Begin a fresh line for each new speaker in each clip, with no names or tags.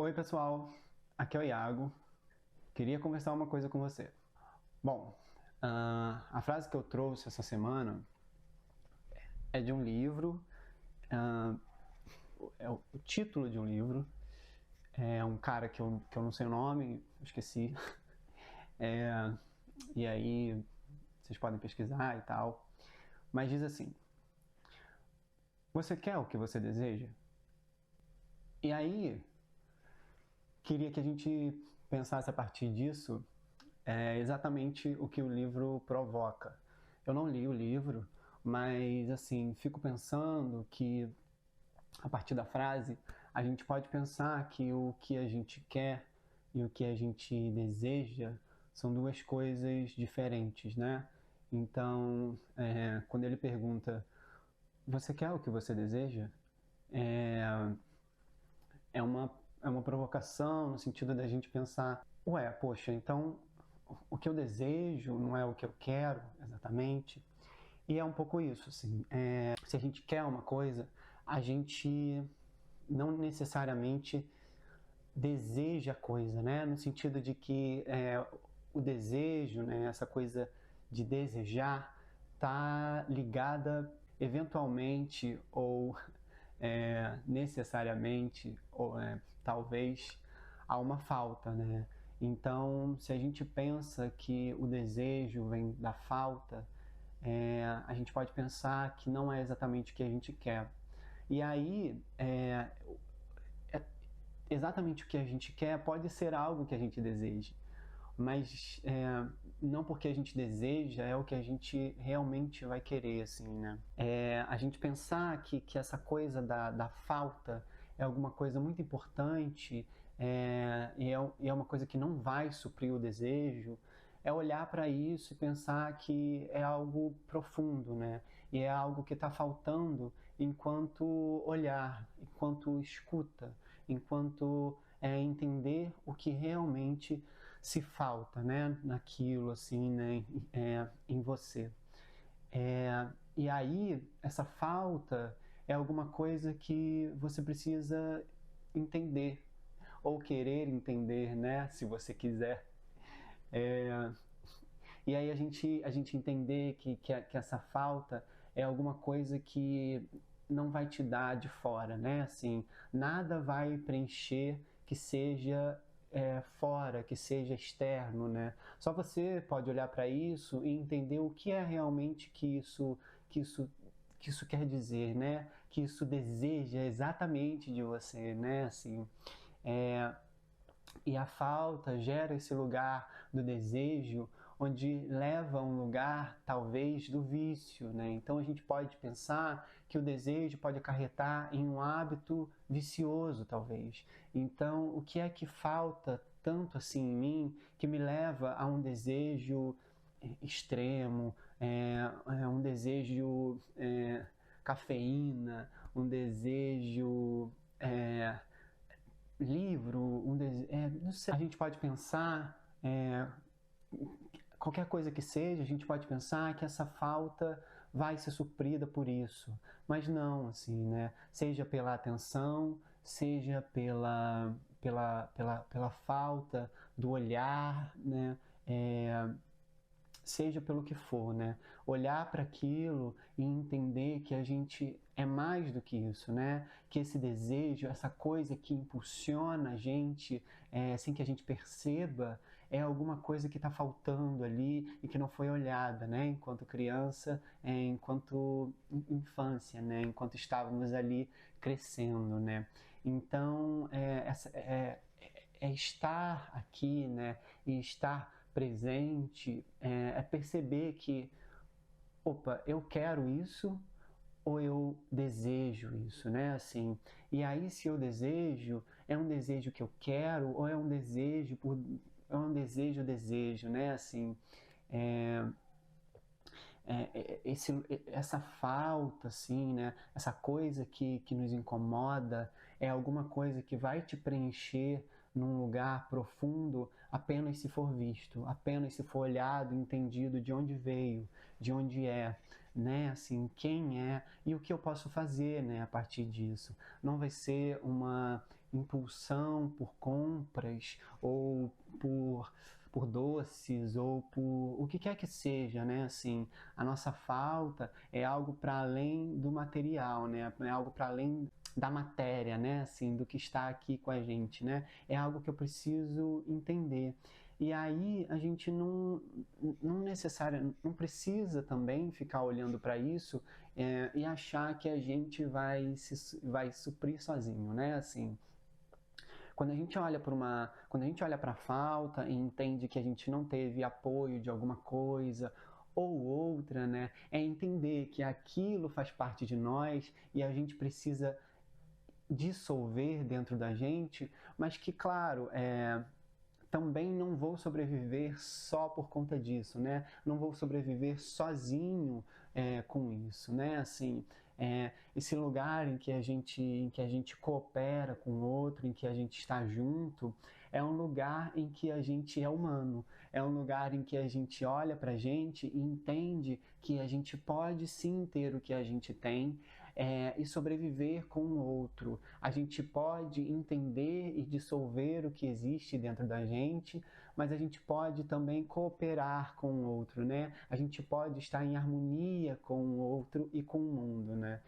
Oi pessoal, aqui é o Iago. Queria conversar uma coisa com você. Bom, a frase que eu trouxe essa semana é de um livro, ah, é o título de um livro, é um cara que eu não sei o nome, esqueci, é, e aí vocês podem pesquisar e tal, mas diz assim: você quer o que você deseja? E aí, queria que a gente pensasse a partir disso exatamente o que o livro provoca. Eu não li o livro, mas assim, fico pensando que a partir da frase a gente pode pensar que o que a gente quer e o que a gente deseja são duas coisas diferentes, né? Então, quando ele pergunta, você quer o que você deseja? É, é uma provocação no sentido da gente pensar, ué, poxa, então o que eu desejo não é o que eu quero exatamente. E é um pouco isso, assim. Se a gente quer uma coisa, a gente não necessariamente deseja a coisa, né? No sentido de que o desejo, né, essa coisa de desejar, tá ligada eventualmente ou necessariamente, ou talvez, a uma falta, né? Então, se a gente pensa que o desejo vem da falta, a gente pode pensar que não é exatamente o que a gente quer. E aí, exatamente o que a gente quer pode ser algo que a gente deseje, mas não porque a gente deseja é o que a gente realmente vai querer, assim, né? A gente pensar que essa coisa da falta é alguma coisa muito importante e é uma coisa que não vai suprir o desejo, é olhar para isso e pensar que é algo profundo, né? E é algo que está faltando enquanto olhar, enquanto escuta, enquanto entender o que realmente se falta, né? Naquilo, assim, né? Em você. E aí, essa falta é alguma coisa que você precisa entender, ou querer entender, né? Se você quiser. É, e aí a gente entender que essa falta é alguma coisa que não vai te dar de fora, né? Assim, nada vai preencher que seja fora, que seja externo, né? Só você pode olhar para isso e entender o que é realmente que isso que isso quer dizer, né? Que isso deseja exatamente de você, né? Assim, é, e a falta gera esse lugar do desejo, onde leva a um lugar, talvez, do vício, né? Então a gente pode pensar que o desejo pode acarretar em um hábito vicioso, talvez. Então, o que é que falta tanto assim em mim que me leva a um desejo extremo, um desejo cafeína, um desejo livro, não sei. A gente pode pensar, qualquer coisa que seja, a gente pode pensar que essa falta vai ser suprida por isso. Mas não, assim, né? Seja pela atenção, seja pela falta do olhar, né? Seja pelo que for, né? Olhar para aquilo e entender que a gente é mais do que isso, né? Que esse desejo, essa coisa que impulsiona a gente, sem que a gente perceba, é alguma coisa que está faltando ali e que não foi olhada, né? Enquanto criança, enquanto infância, né? Enquanto estávamos ali crescendo, né? Então, é estar aqui, né? E estar presente, perceber que, opa, eu quero isso ou eu desejo isso, né? Assim, e aí se eu desejo, é um desejo que eu quero ou é um desejo, né? Assim, é, essa falta, assim, né? Essa coisa que nos incomoda é alguma coisa que vai te preencher num lugar profundo apenas se for visto, apenas se for olhado, entendido de onde veio, de onde é, né? Assim, quem é e o que eu posso fazer, né? A partir disso, não vai ser uma impulsão por compras ou por doces ou por o que quer que seja, né? Assim, a nossa falta é algo para além do material, né? É algo para além da matéria, né? Assim, do que está aqui com a gente, né? É algo que eu preciso entender. E aí a gente não precisa também ficar olhando para isso e achar que a gente vai suprir sozinho, né? Assim, quando a gente olha para a falta e entende que a gente não teve apoio de alguma coisa ou outra, né? É entender que aquilo faz parte de nós e a gente precisa dissolver dentro da gente, mas que, claro, também não vou sobreviver só por conta disso, né? Não vou sobreviver sozinho com isso, né? Assim, esse lugar em que a gente coopera com o outro, em que a gente está junto, é um lugar em que a gente é humano, é um lugar em que a gente olha para a gente e entende que a gente pode sim ter o que a gente tem e sobreviver com o outro. A gente pode entender e dissolver o que existe dentro da gente, mas a gente pode também cooperar com o outro, né? A gente pode estar em harmonia com o outro e com o mundo, né?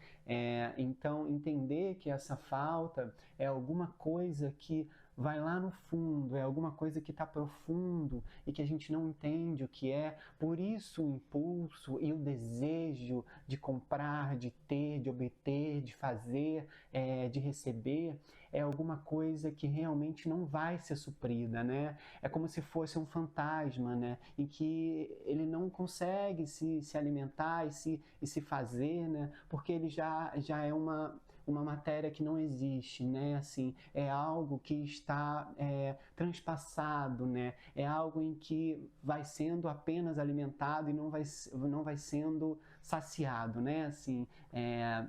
Então, entender que essa falta é alguma coisa que vai lá no fundo, é alguma coisa que está profundo e que a gente não entende o que é. Por isso o impulso e o desejo de comprar, de ter, de obter, de fazer, de receber, é alguma coisa que realmente não vai ser suprida, né? É como se fosse um fantasma, né? Em que ele não consegue se alimentar e se fazer, né? Porque ele já é uma matéria que não existe, né? Assim, é algo que está transpassado, né? É algo em que vai sendo apenas alimentado e não vai sendo saciado, né? Assim,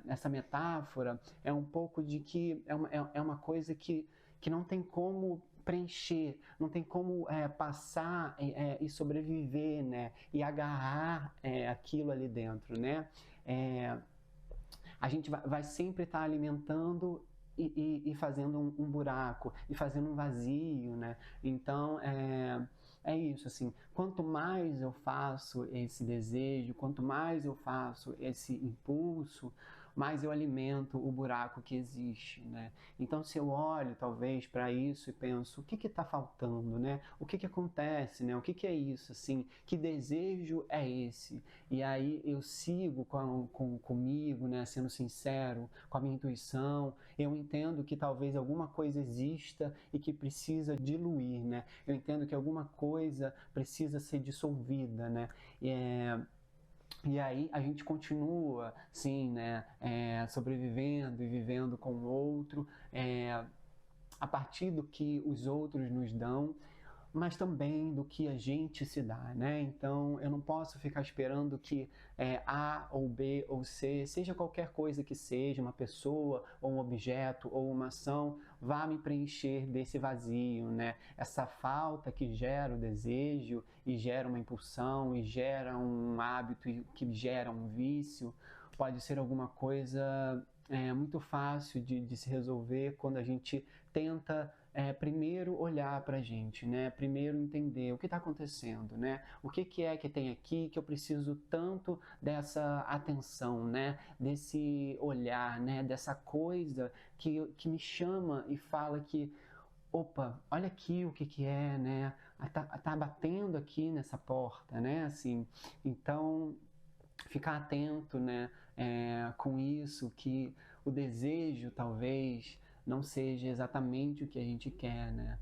essa metáfora é um pouco de que é uma coisa que não tem como preencher, não tem como passar e sobreviver, né? E agarrar aquilo ali dentro, né? A gente vai sempre estar alimentando e fazendo um buraco, e fazendo um vazio, né? Então, é isso, assim, quanto mais eu faço esse desejo, quanto mais eu faço esse impulso, mais eu alimento o buraco que existe, né? Então, se eu olho, talvez, para isso e penso, o que está faltando, né? O que acontece, né? O que é isso, assim? Que desejo é esse? E aí eu sigo comigo, né? Sendo sincero, com a minha intuição, eu entendo que talvez alguma coisa exista e que precisa diluir, né? Eu entendo que alguma coisa precisa ser dissolvida, né? E aí a gente continua, sim, né, sobrevivendo e vivendo com o outro, a partir do que os outros nos dão, mas também do que a gente se dá, né? Então eu não posso ficar esperando que A ou B ou C, seja qualquer coisa que seja, uma pessoa ou um objeto ou uma ação, vá me preencher desse vazio, né? Essa falta que gera o desejo e gera uma impulsão e gera um hábito e que gera um vício, pode ser alguma coisa muito fácil de se resolver quando a gente tenta primeiro olhar para a gente, né? Primeiro entender o que está acontecendo, né? O que é que tem aqui que eu preciso tanto dessa atenção, né? Desse olhar, né? Dessa coisa que me chama e fala que, opa, olha aqui o que é, né? Tá batendo aqui nessa porta, né? Assim, então ficar atento, né, com isso, que o desejo talvez não seja exatamente o que a gente quer, né?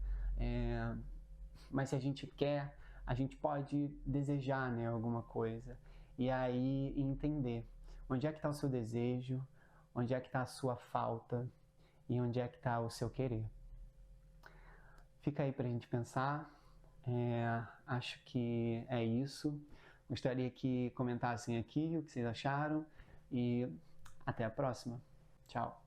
Mas se a gente quer, a gente pode desejar, né, alguma coisa e aí entender onde é que está o seu desejo, onde é que está a sua falta e onde é que está o seu querer. Fica aí para a gente pensar. Acho que é isso. Gostaria que comentassem aqui o que vocês acharam e até a próxima. Tchau.